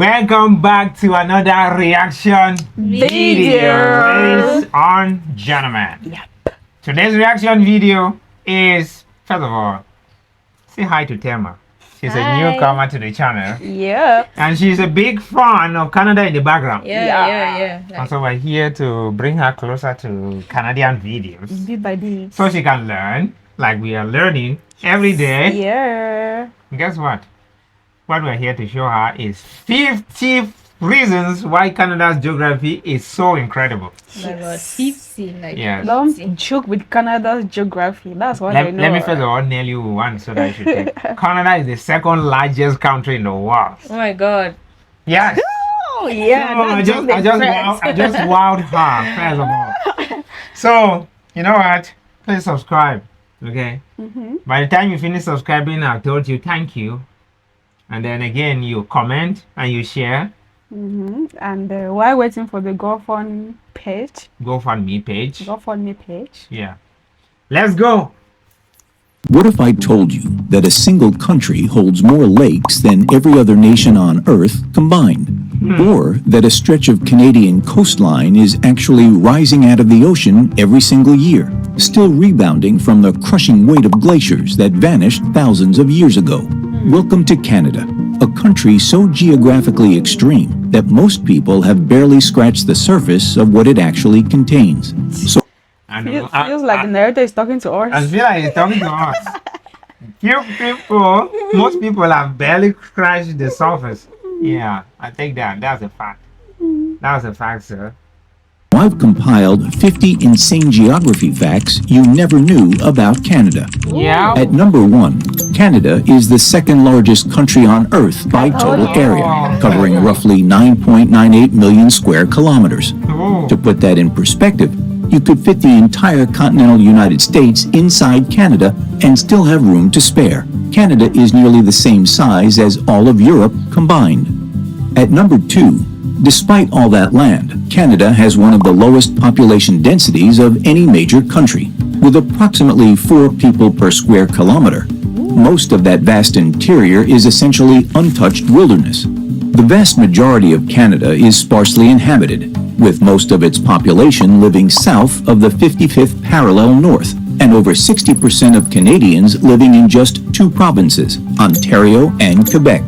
Welcome back to another reaction video, ladies and gentlemen. Yep. Today's reaction video is, first of all, say hi to Tema. She's a newcomer to the channel. Yep. And she's a big fan of Canada in the background. Yeah. And so we're here to bring her closer to Canadian videos. Bit by bit. So she can learn, like we are learning every day. Yeah. Guess what? What we're here to show her is 50 reasons why Canada's geography is so incredible. Oh my God, 50. Yes. Don't joke with Canada's geography. That's what I know. Let me first of all nail you one so that I should take. Canada is the second largest country in the world. Oh my God. Yes. Oh yeah. So I just wowed her first of all. So you know what? Please subscribe. Okay. By the time you finish subscribing, I've told you thank you. And then again, you comment and you share. And while waiting for the GoFundMe page. GoFundMe page. Yeah. Let's go. What if I told you that a single country holds more lakes than every other nation on Earth combined? Or that a stretch of Canadian coastline is actually rising out of the ocean every single year, still rebounding from the crushing weight of glaciers that vanished thousands of years ago? Welcome to Canada, a country so geographically extreme that most people have barely scratched the surface of what it actually contains. So Feels like the narrator is talking to us. I feel like he's talking to us. Most people have barely scratched the surface. Yeah, I take that. That's a fact. That's a fact, sir. I've compiled 50 insane geography facts you never knew about Canada. Yeah. At number 1, Canada is the second largest country on Earth by total area, covering roughly 9.98 million square kilometers. To put that in perspective, you could fit the entire continental United States inside Canada and still have room to spare. Canada is nearly the same size as all of Europe combined. At number 2, despite all that land, Canada has one of the lowest population densities of any major country, with approximately 4 people per square kilometer. Most of that vast interior is essentially untouched wilderness. The vast majority of Canada is sparsely inhabited, with most of its population living south of the 55th parallel north, and over 60% of Canadians living in just 2 provinces, Ontario and Quebec.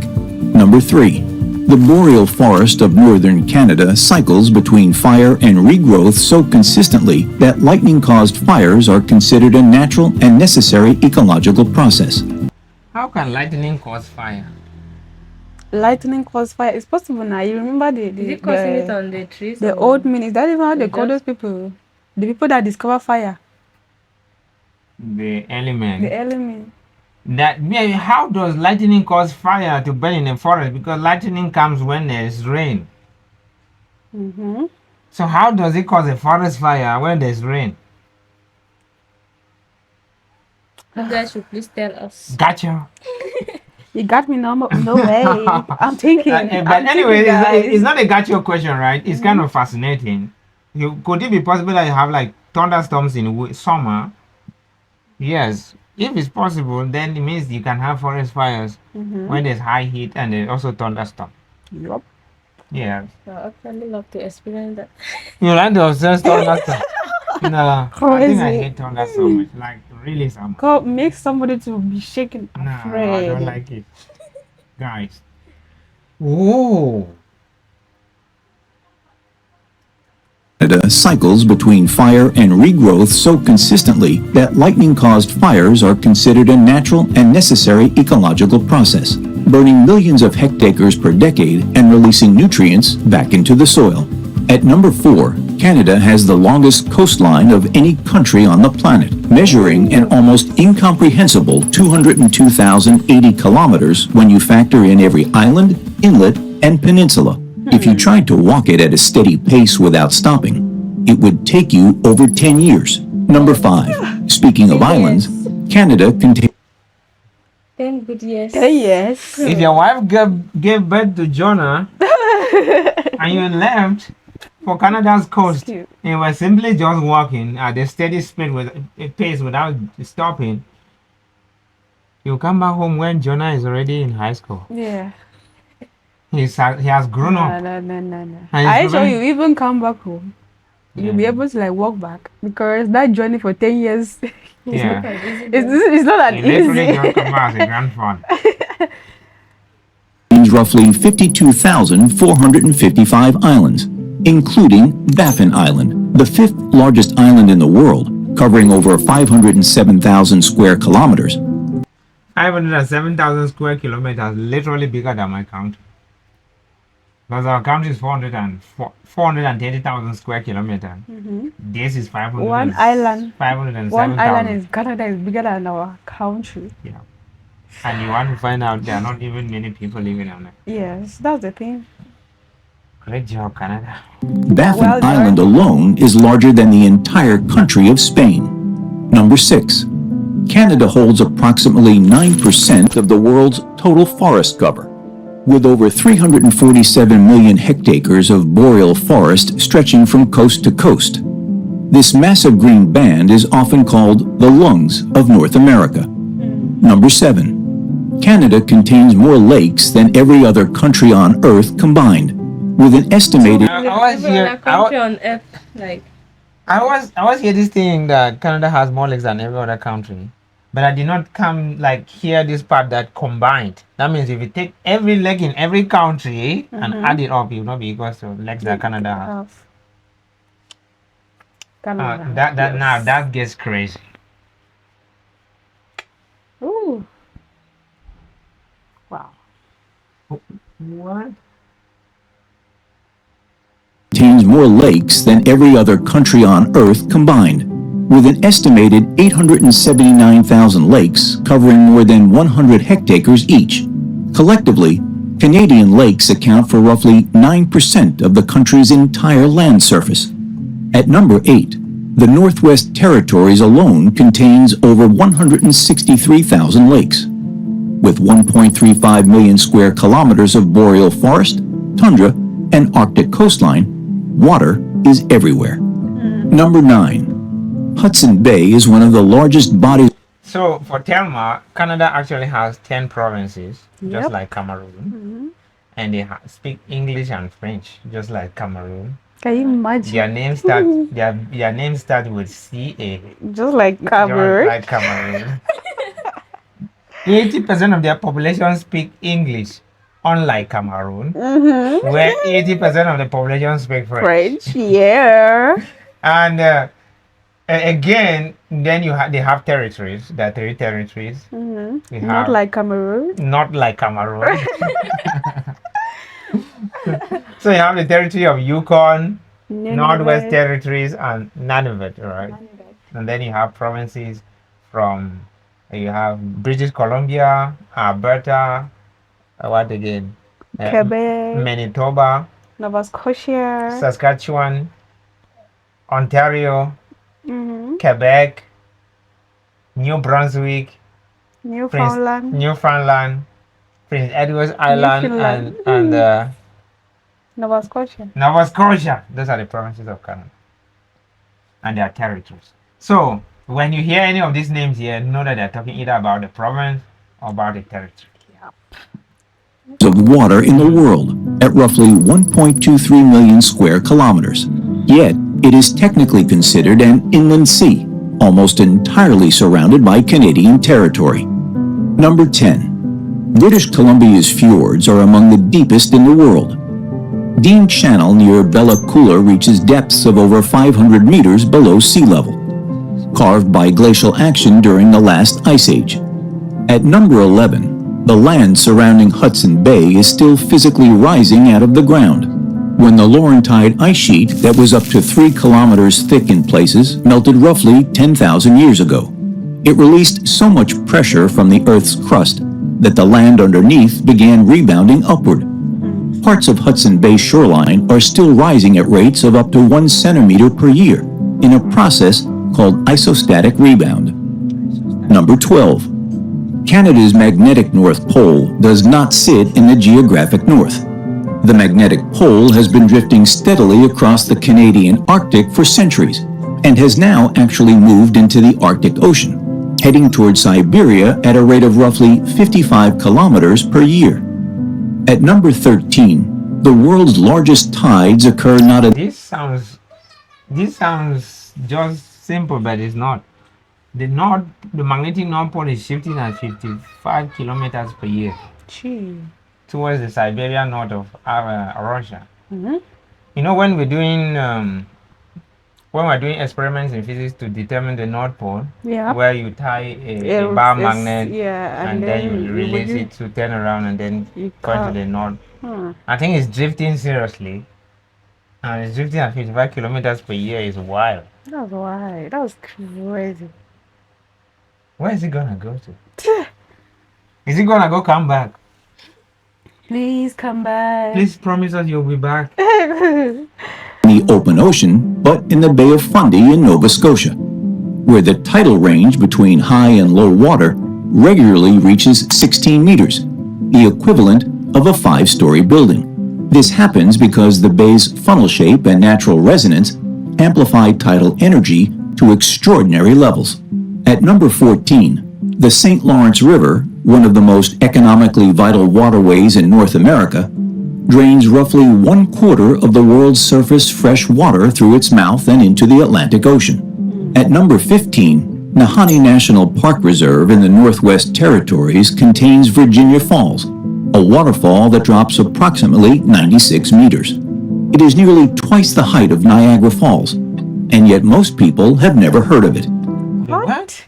Number 3. The boreal forest of northern Canada cycles between fire and regrowth so consistently that lightning-caused fires are considered a natural and necessary ecological process. How can lightning cause fire? Lightning cause fire. It's possible now. You remember Is it causing it on the trees? the old men? Is that even how they call those people? The people that discover fire. The element. The element. How does lightning cause fire to burn in a forest? Because lightning comes when there's rain. So how does it cause a forest fire when there's rain? You guys should please tell us. Gotcha. You got me no way. I'm thinking. But anyway, it's not a gotcha question, right? It's kind of fascinating. Could it be possible that you have like thunderstorms in summer? Yes. If it's possible, then it means you can have forest fires when there's high heat and there's also thunderstorm. Yup. Yeah. I actually love to experience that. You like to observe thunderstorm? No, I think I Crazy. hate thunder so much. Like really so much. God, make somebody to be shaken. No, I Afraid. don't like it. Guys. Whoa. Canada cycles between fire and regrowth so consistently that lightning-caused fires are considered a natural and necessary ecological process, burning millions of hectares per decade and releasing nutrients back into the soil. At number 4, Canada has the longest coastline of any country on the planet, measuring an almost incomprehensible 202,080 kilometers when you factor in every island, inlet, and peninsula. If you tried to walk it at a steady pace without stopping, it would take you over 10 years. Number 5. Speaking of islands, Canada contains 10 good years. Yes. If your wife gave birth to Jonah and you left for Canada's coast, Cute. you were simply just walking at a steady speed with a pace without stopping, you come back home when Jonah is already in high school. Yeah. He has grown No, up. no. And I he's sure very- you even come back home. You'll be Yeah. able to like walk back because that journey for 10 years Yeah. it's not that He literally easy. just come back as a grandfather. Contains roughly 52,455 islands, including Baffin Island, the fifth largest island in the world, covering over 507,000 square kilometers. 507,000 square kilometers, literally bigger than my country. Because our country is 430,000 square kilometers. This is 500. One island. 507,000. One island in Canada is bigger than our country. Yeah. And you want to find out there are not even many people living on it. Yes, that's the thing. Great job, Canada. Baffin Well done. Island alone is larger than the entire country of Spain. Number 6. Canada holds approximately 9% of the world's total forest cover, with over 347 million hectares of boreal forest stretching from coast to coast. This massive green band is often called the lungs of North America. Number 7. Canada contains more lakes than every other country on Earth combined, with an estimated I was here. Country on earth, like I was here this thing that Canada has more lakes than every other country, but I did not come like hear this part that combined. That means if you take every lake in every country and add it up, it will not be equal to lakes that Canada has. Canada. Now that gets crazy. Ooh. Wow. What? contains more lakes than every other country on Earth combined, with an estimated 879,000 lakes covering more than 100 hectares each. Collectively, Canadian lakes account for roughly 9% of the country's entire land surface. At number 8, the Northwest Territories alone contains over 163,000 lakes. With 1.35 million square kilometers of boreal forest, tundra, and Arctic coastline, water is everywhere. Number 9. Hudson Bay is one of the largest bodies. So for Telma, Canada actually has 10 provinces, just Yep. like Cameroon. And they speak English and French, just like Cameroon. Can you imagine? Their names start their names start with CA. Just like Just Cameroon. like Cameroon. 80% of their population speak English, unlike Cameroon, where 80% of the population speak French. French, yeah. And again, then they have territories. There are 3 territories. We Not have- like Cameroon. Not like Cameroon. So you have the territory of Yukon, Northwest Territories, and Nunavut, right? And then you have provinces from, you have British Columbia, Alberta, what again? Quebec, Manitoba, Nova Scotia. Saskatchewan, Ontario, Mhm. Quebec, New Brunswick, Newfoundland. Prince Edward Island, Newfoundland. and Nova Scotia. Nova Scotia. Those are the provinces of Canada and their territories. So when you hear any of these names here, know that they're talking either about the province or about the territory. of water in the world at roughly 1.23 million square kilometers. Yet, it is technically considered an inland sea, almost entirely surrounded by Canadian territory. Number 10. British Columbia's fjords are among the deepest in the world. Dean Channel near Bella Coola reaches depths of over 500 meters below sea level, carved by glacial action during the last ice age. At number 11, the land surrounding Hudson Bay is still physically rising out of the ground. When the Laurentide ice sheet that was up to 3 kilometers thick in places melted roughly 10,000 years ago, it released so much pressure from the Earth's crust that the land underneath began rebounding upward. Parts of Hudson Bay shoreline are still rising at rates of up to 1 centimeter per year in a process called isostatic rebound. Number 12. Canada's magnetic North Pole does not sit in the geographic north. The magnetic pole has been drifting steadily across the Canadian Arctic for centuries and has now actually moved into the Arctic Ocean, heading towards Siberia at a rate of roughly 55 kilometers per year. At number 13, the world's largest tides occur not at This sounds just simple, but it's not. The magnetic north pole is shifting at 55 kilometers per year Gee. towards the Siberia north of Russia. Mm-hmm. You know, when we're doing experiments in physics to determine the north pole, Yeah. where you tie a It's- bar it's- magnet Yeah, and then you you release would it to turn around and then you point to cut. the north. Hmm. I think it's drifting seriously, and it's drifting at 55 kilometers per year. Is wild. That's why. That was crazy. Where is it gonna go to? Is it gonna go come back? Please come back. Please promise us you'll be back. the open ocean, but in the Bay of Fundy in Nova Scotia, where the tidal range between high and low water regularly reaches 16 meters, the equivalent of a 5-story building. This happens because the bay's funnel shape and natural resonance amplify tidal energy to extraordinary levels. At number 14, the St. Lawrence River, one of the most economically vital waterways in North America, drains roughly 1/4 of the world's surface fresh water through its mouth and into the Atlantic Ocean. At number 15, Nahanni National Park Reserve in the Northwest Territories contains Virginia Falls, a waterfall that drops approximately 96 meters. It is nearly twice the height of Niagara Falls, and yet most people have never heard of it. What?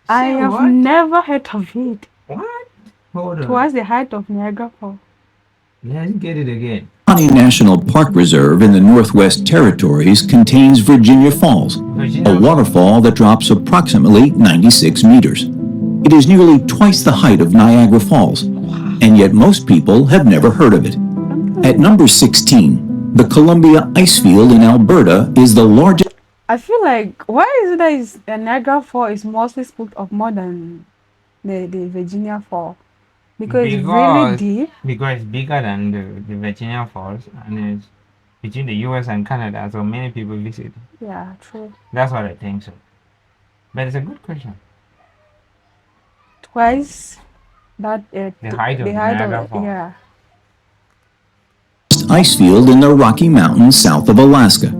I Say have what? never heard of it. What? Hold on. Twice the height of Niagara Falls. Let's get it again. Nahanni National Park Reserve in the Northwest Territories contains Virginia Falls, a waterfall that drops approximately 96 meters. It is nearly twice the height of Niagara Falls, and yet most people have never heard of it. At number 16, the Columbia Icefield in Alberta is the largest. I feel like why is it that Niagara Falls is mostly spoken of more than the Virginia Fall? Because it's really deep. Because it's bigger than the Virginia Falls, and it's between the US and Canada, so many people visit. Yeah, true. That's what I think so. But it's a good question. Twice that The height of Niagara Falls. yeah. Icefield in the Rocky Mountains south of Alaska,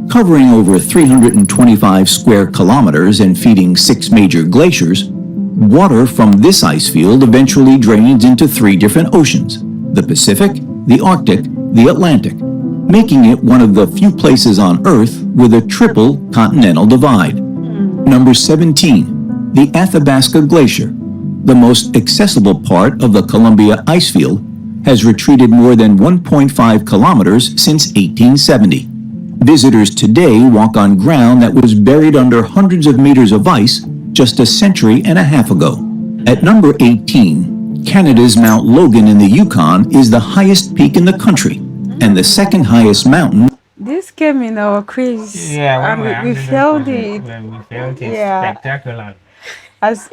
covering over 325 square kilometers and feeding 6 major glaciers. Water from this ice field eventually drains into 3 different oceans, the Pacific, the Arctic, the Atlantic, making it one of the few places on Earth with a triple continental divide. Number 17, the Athabasca Glacier, the most accessible part of the Columbia Icefield, has retreated more than 1.5 kilometers since 1870. Visitors today walk on ground that was buried under hundreds of meters of ice just a century and a half ago. At number 18, Canada's Mount Logan in the Yukon is the highest peak in the country and the second highest mountain. This came in our quiz. Yeah, and we failed it. When we failed it Yeah. spectacular. As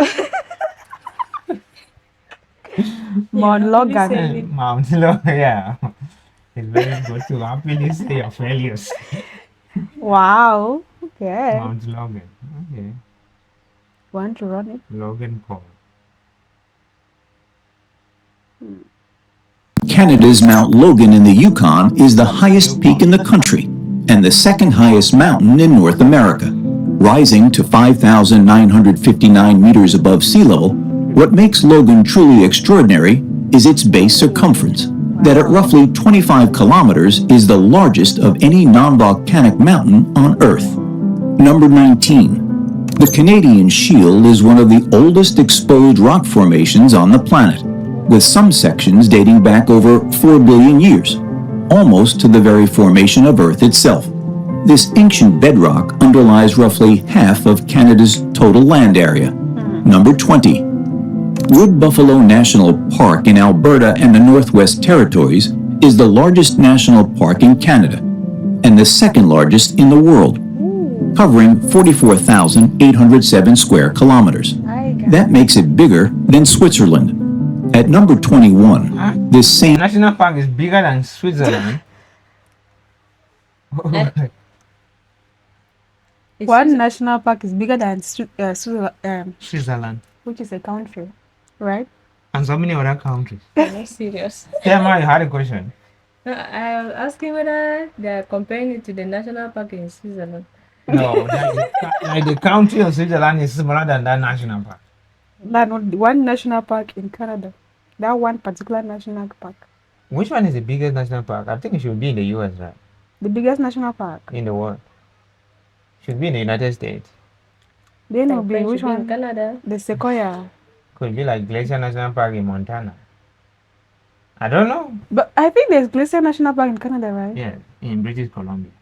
Mount Logan. Mount Logan, yeah. It's very good to happily say your failures. Wow. Okay. Mount Logan. Okay. Want to run it? Logan Paul. Canada's Mount Logan in the Yukon is the highest peak in the country and the second highest mountain in North America. Rising to 5,959 meters above sea level, what makes Logan truly extraordinary is its base circumference, that at roughly 25 kilometers is the largest of any non-volcanic mountain on Earth. Number 19. The Canadian Shield is one of the oldest exposed rock formations on the planet, with some sections dating back over 4 billion years, almost to the very formation of Earth itself. This ancient bedrock underlies roughly half of Canada's total land area. Number 20. Wood Buffalo National Park in Alberta and the Northwest Territories is the largest national park in Canada and the second largest in the world, covering 44,807 square kilometers. That makes it bigger than Switzerland. At number 21, this The same national park is bigger than Switzerland. What national park is bigger than Switzerland. which is a country, right? and so many other countries. I'm not serious. Tema, you had a question. No, I was asking whether they are comparing it to the national park in Switzerland. No, like the country of Switzerland is smaller than that national park. That one national park in Canada. That one particular national park. Which one is the biggest national park? I think it should be in the US, right? The biggest national park. In the world. Should be in the United States. Then will Like be French which should be in one? Canada. The Sequoia. Could be like Glacier National Park in Montana. I don't know. But I think there's Glacier National Park in Canada, right? Yeah, in British Columbia.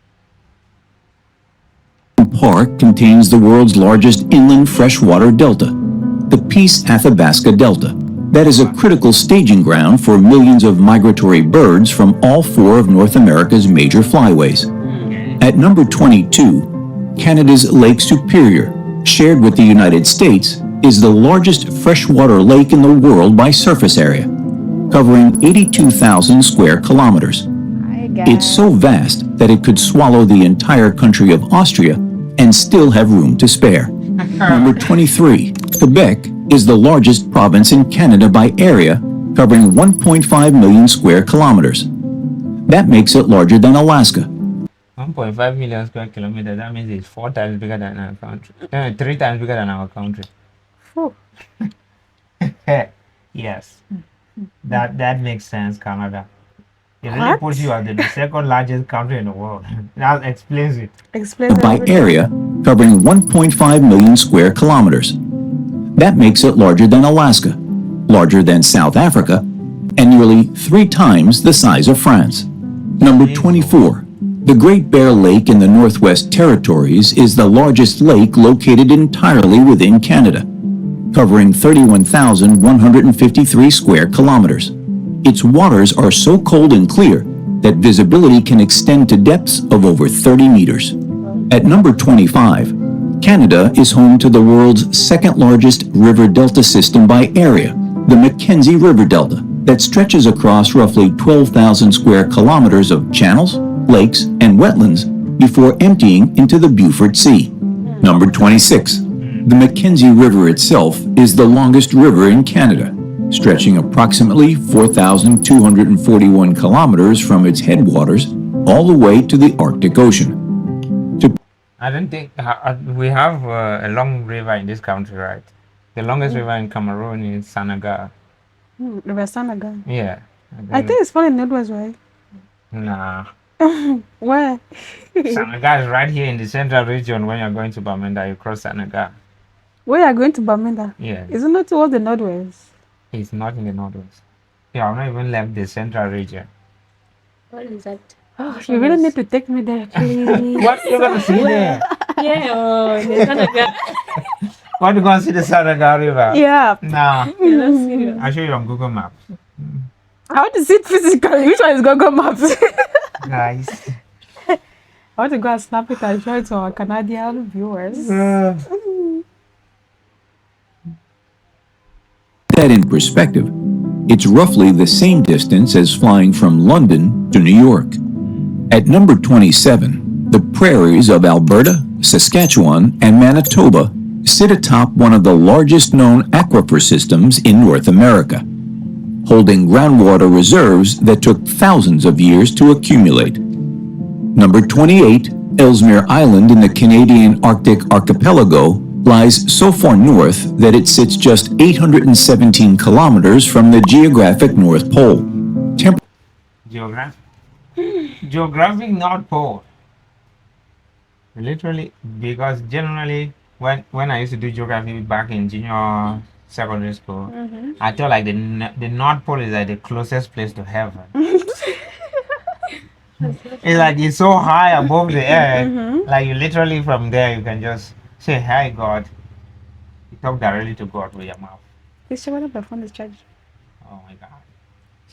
Park contains the world's largest inland freshwater delta, the Peace Athabasca Delta. That is a critical staging ground for millions of migratory birds from all four of North America's major flyways. At number 22, Canada's Lake Superior, shared with the United States, is the largest freshwater lake in the world by surface area, covering 82,000 square kilometers. It's so vast that it could swallow the entire country of Austria and still have room to spare. Number 23, Quebec is the largest province in Canada by area, covering 1.5 million square kilometers. That makes it larger than Alaska. 1.5 million square kilometers. That means it's 4 times bigger than our country. 3 times bigger than our country. Phew. Yes. That makes sense, Canada. It really What? puts you as the second largest country in the world. That explains it. Explain By everything. area, covering 1.5 million square kilometers. That makes it larger than Alaska, larger than South Africa, and nearly 3 times the size of France. Number 24. The Great Bear Lake in the Northwest Territories is the largest lake located entirely within Canada, covering 31,153 square kilometers. Its waters are so cold and clear that visibility can extend to depths of over 30 meters. At number 25, Canada is home to the world's second largest river delta system by area, the Mackenzie River Delta, that stretches across roughly 12,000 square kilometers of channels, lakes, and wetlands before emptying into the Beaufort Sea. Number 26. The Mackenzie River itself is the longest river in Canada, stretching approximately 4,241 kilometers from its headwaters all the way to the Arctic Ocean. I don't think we have a long river in this country, right? The longest river in Cameroon is Sanaga. River Sanaga. Yeah. I think it's found in Northwest, right? Nah. Where? Sanaga is right here in the central region. When you're going to Bamenda, you cross Sanaga. Where are you going to Bamenda? Yeah. Isn't it towards the Northwest? It's not in the northwest. Yeah, I've not even left the central region. What is that? Oh, you really need to take me there, please. What you gonna see there? Yeah, oh, the Sanaga. What you gonna see the Sanaga River? Yeah. Nah. You're not serious. I'll show you on Google Maps. I want to see it physically. Which one is Google Maps? Nice. I want to go and snap it and show it to our Canadian viewers. That in perspective, it's roughly the same distance as flying from London to New York. At number 27, the prairies of Alberta, Saskatchewan, and Manitoba sit atop one of the largest known aquifer systems in North America, holding groundwater reserves that took thousands of years to accumulate. Number 28, Ellesmere Island in the Canadian Arctic archipelago lies so far north that it sits just 817 kilometers from the geographic North Pole. Geographic North Pole. Literally, because generally when I used to do geography back in junior secondary school, I felt like the North Pole is like the closest place to heaven. It's like it's so high above the earth, like you literally from there you can just say, "Hi God." You talk directly to God with your mouth. Please check whether my phone is charged. Oh my God.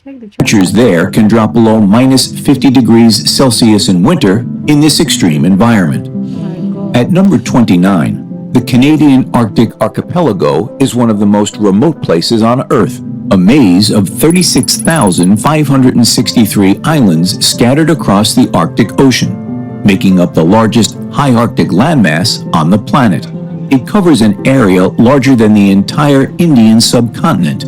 Check the charge. Temperatures there can drop below minus 50 degrees Celsius in winter in this extreme environment. Oh my God. At number 29, the Canadian Arctic archipelago is one of the most remote places on Earth, a maze of 36,563 islands scattered across the Arctic Ocean, making up the largest high Arctic landmass on the planet. It covers an area larger than the entire Indian subcontinent,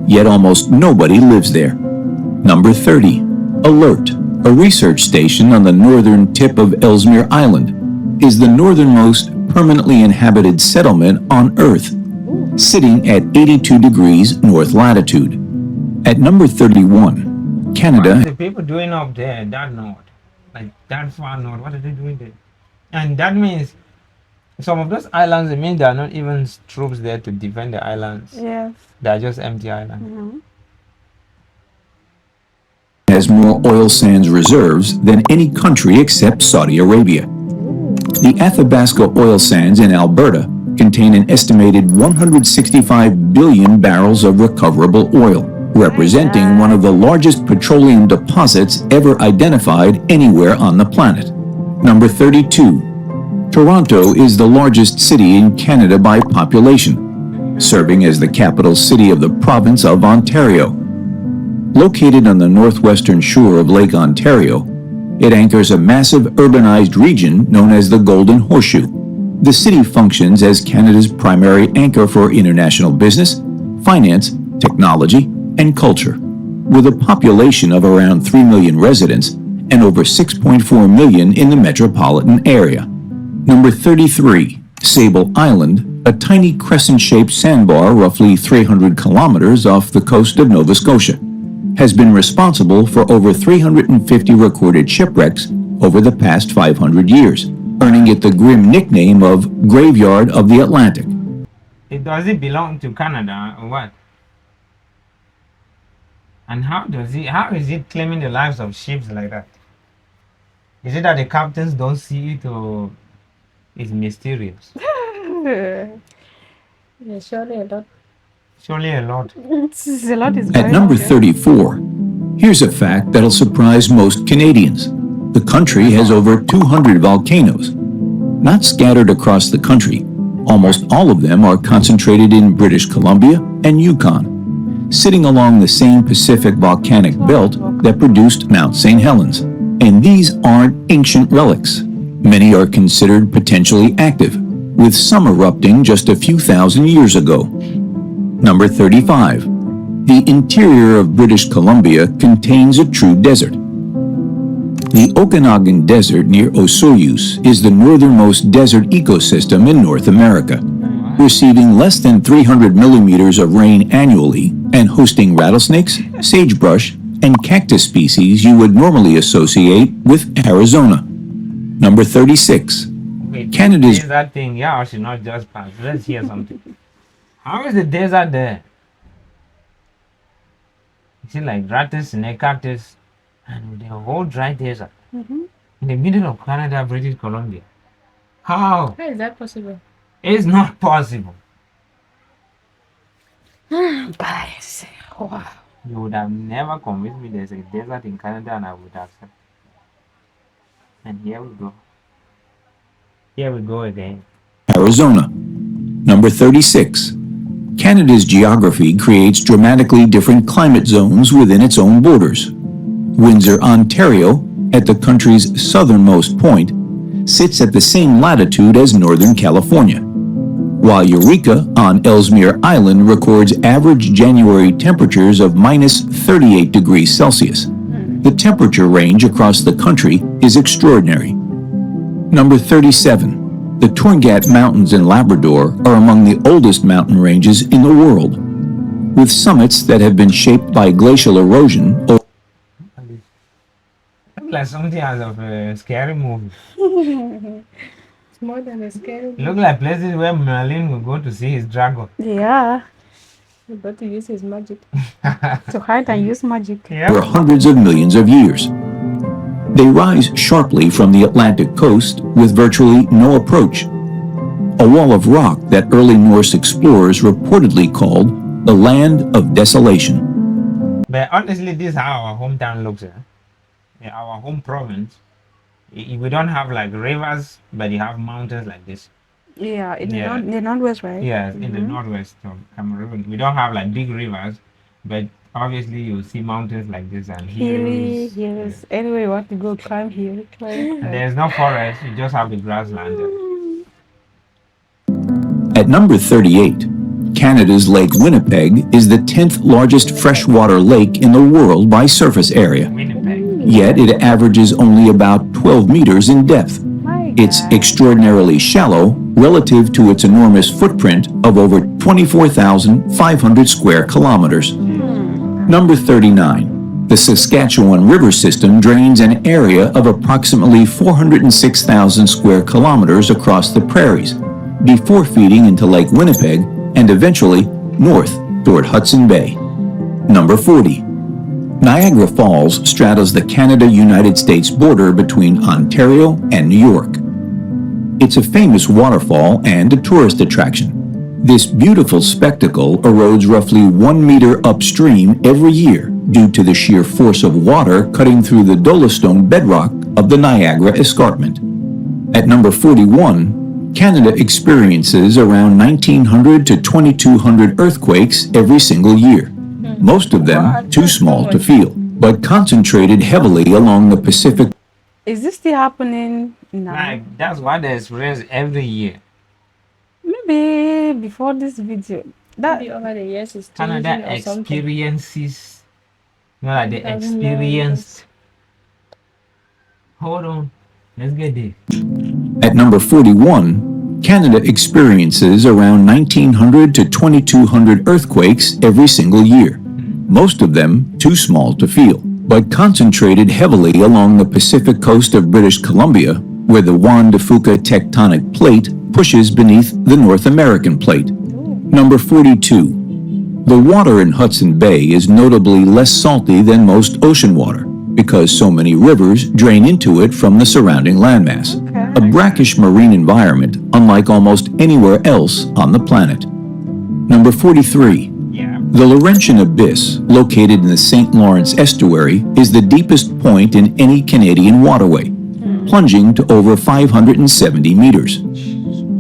yet almost nobody lives there. Number 30. Alert, a research station on the northern tip of Ellesmere Island, is the northernmost permanently inhabited settlement on Earth, sitting at 82 degrees north latitude. At number 31, Canada. What are the people doing up there, that north? Like that far north, what are they doing there? And that means some of those islands, it means there are not even troops there to defend the islands. Yes. They are just empty islands. Mm-hmm. Has more oil sands reserves than any country except Saudi Arabia. The Athabasca oil sands in Alberta contain an estimated 165 billion barrels of recoverable oil, representing one of the largest petroleum deposits ever identified anywhere on the planet. Number 32. Toronto is the largest city in Canada by population, serving as the capital city of the province of Ontario. Located on the northwestern shore of Lake Ontario, it anchors a massive urbanized region known as the Golden Horseshoe. The city functions as Canada's primary anchor for international business, finance, technology, and culture. With a population of around 3 million residents and over 6.4 million in the metropolitan area. Number 33. Sable Island, a tiny crescent-shaped sandbar roughly 300 kilometers off the coast of Nova Scotia, has been responsible for over 350 recorded shipwrecks over the past 500 years, earning it the grim nickname of Graveyard of the Atlantic. Does it belong to Canada or what? And how is it claiming the lives of ships like that? Is it that the captains don't see it, or it's mysterious? Yeah, surely a lot. Surely a lot. It's a lot is At going number on. 34, here's a fact that'll surprise most Canadians. The country has over 200 volcanoes. Not scattered across the country, almost all of them are concentrated in British Columbia and Yukon, sitting along the same Pacific volcanic belt that produced Mount St. Helens. And these aren't ancient relics. Many are considered potentially active, with some erupting just a few thousand years ago. Number 35. The interior of British Columbia contains a true desert. The Okanagan Desert near Osoyoos is the northernmost desert ecosystem in North America, receiving less than 300 millimeters of rain annually and hosting rattlesnakes, sagebrush, and cactus species you would normally associate with Arizona. Number 36. Wait, Canada's desert thing, yeah, I should not just pass. Let's hear something. How is the desert there? Is it like rattlesnake, cactus, and the whole dry desert in the middle of Canada, British Columbia? How? How is that possible? It's not possible. Guys, wow. You would have never convinced me there's a desert in Canada, and I would accept. And here we go. Here we go again. Arizona. Number 36. Canada's geography creates dramatically different climate zones within its own borders. Windsor, Ontario, at the country's southernmost point, sits at the same latitude as Northern California, while Eureka on Ellesmere Island records average January temperatures of minus 38 degrees Celsius. The temperature range across the country is extraordinary. Number 37. The Torngat Mountains in Labrador are among the oldest mountain ranges in the world, with summits that have been shaped by glacial erosion. Look like something out of a scary movie. It's more than a scary. Look like places where Merlin will go to see his dragon. Yeah. He's about to use his magic. To hide and use magic. For Yeah. hundreds of millions of years. They rise sharply from the Atlantic coast with virtually no approach. A wall of rock that early Norse explorers reportedly called the Land of Desolation. But honestly, this is how our hometown looks. Yeah, our home province. We don't have like rivers, but you have mountains like this. Yeah, in Yeah. the northwest, right? Yes, in the northwest of Cameroon. We don't have like big rivers, but obviously you see mountains like this and Hilly, hills. yes. Anyway, you want to go climb hill. And there's no forest, you just have the grassland. At number 38, Canada's Lake Winnipeg is the 10th largest freshwater lake in the world by surface area. Winnipeg. Yet it averages only about 12 meters in depth. It's extraordinarily shallow relative to its enormous footprint of over 24,500 square kilometers. Number 39. The Saskatchewan River System drains an area of approximately 406,000 square kilometers across the prairies, before feeding into Lake Winnipeg and eventually north toward Hudson Bay. Number 40. Niagara Falls straddles the Canada-United States border between Ontario and New York. It's a famous waterfall and a tourist attraction. This beautiful spectacle erodes roughly 1 meter upstream every year due to the sheer force of water cutting through the dolostone bedrock of the Niagara Escarpment. At number 41, Canada experiences around 1,900 to 2,200 earthquakes every single year. Most of them too small to feel, but concentrated heavily along the Pacific. Is this still happening now? Like, that's what they experience every year. Maybe before this video. Maybe over the years it's changing Canada or something. experiences, like they experienced. Hold on, let's get this. At number 41, Canada experiences around 1,900 to 2,200 earthquakes every single year. Most of them too small to feel, but concentrated heavily along the Pacific coast of British Columbia, where the Juan de Fuca tectonic plate pushes beneath the North American plate. Number 42. The water in Hudson Bay is notably less salty than most ocean water because so many rivers drain into it from the surrounding landmass. A brackish marine environment unlike almost anywhere else on the planet. Number 43. The Laurentian Abyss, located in the St. Lawrence Estuary, is the deepest point in any Canadian waterway, plunging to over 570 meters.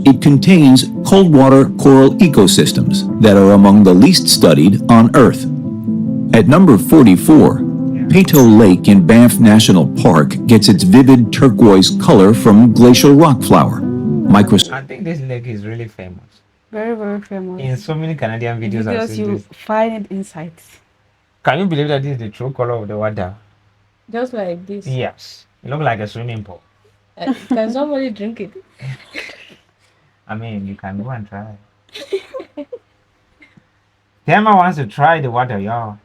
It contains cold water coral ecosystems that are among the least studied on Earth. At number 44, Peyto Lake in Banff National Park gets its vivid turquoise color from glacial rock flour. I think this lake is really famous. Very, very famous. In so many Canadian videos, I've seen you this. find it inside. Can you believe that this is the true color of the water? Just like this. Yes. It looks like a swimming pool. Can somebody drink it? I mean, you can go and try. Tema wants to try the water, y'all.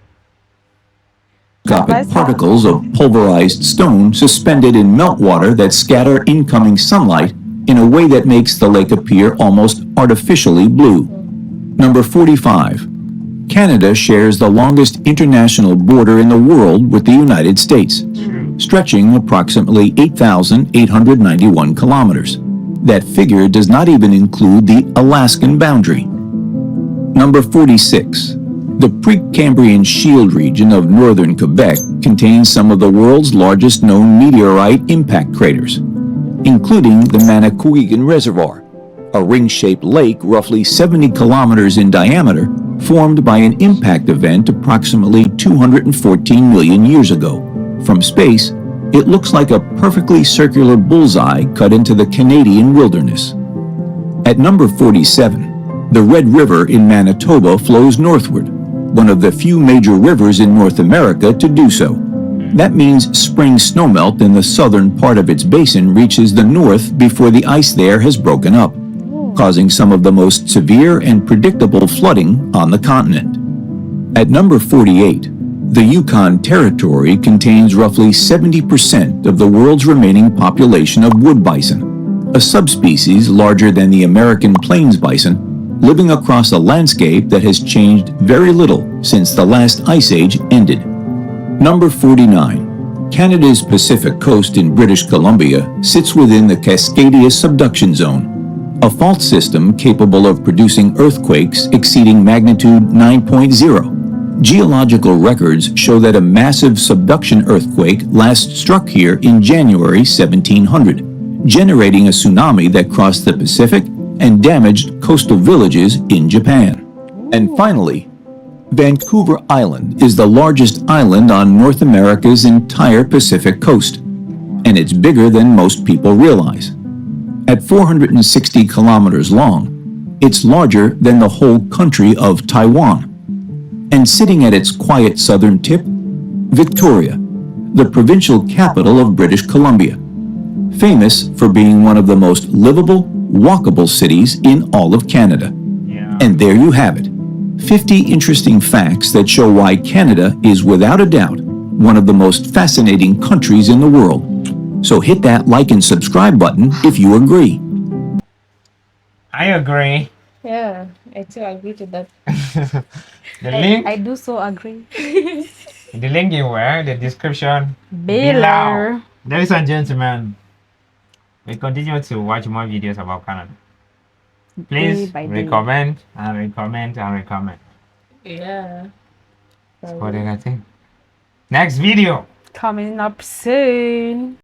Microscopic particles of pulverized stone suspended in meltwater that scatter incoming sunlight in a way that makes the lake appear almost artificially blue. Number 45. Canada shares the longest international border in the world with the United States, stretching approximately 8,891 kilometers. That figure does not even include the Alaskan boundary. Number 46. The Precambrian Shield region of northern Quebec contains some of the world's largest known meteorite impact craters, including the Manicouagan Reservoir, a ring-shaped lake roughly 70 kilometers in diameter, formed by an impact event approximately 214 million years ago. From space, it looks like a perfectly circular bullseye cut into the Canadian wilderness. At number 47, the Red River in Manitoba flows northward, one of the few major rivers in North America to do so. That means spring snowmelt in the southern part of its basin reaches the north before the ice there has broken up, causing some of the most severe and predictable flooding on the continent. At number 48, the Yukon Territory contains roughly 70% of the world's remaining population of wood bison, a subspecies larger than the American plains bison, living across a landscape that has changed very little since the last ice age ended. Number 49. Canada's Pacific coast in British Columbia sits within the Cascadia subduction zone, a fault system capable of producing earthquakes exceeding magnitude 9.0. Geological records show that a massive subduction earthquake last struck here in January 1700, generating a tsunami that crossed the Pacific and damaged coastal villages in Japan. And finally, Vancouver Island is the largest island on North America's entire Pacific coast, and it's bigger than most people realize. At 460 kilometers long, It's larger than the whole country of Taiwan. And sitting at its quiet southern tip, Victoria, the provincial capital of British Columbia, famous for being one of the most livable, walkable cities in all of Canada. Yeah. And there you have it, 50 interesting facts that show why Canada is without a doubt one of the most fascinating countries in the world. So hit that like and subscribe button if you agree. I agree. Yeah, I too agree to that. The link, I do so agree. the link in where the description Below. Ladies and gentlemen, we continue to watch more videos about Canada. Please Day by day. recommend and recommend and recommend. Yeah. That's what I think. Next video. Coming up soon.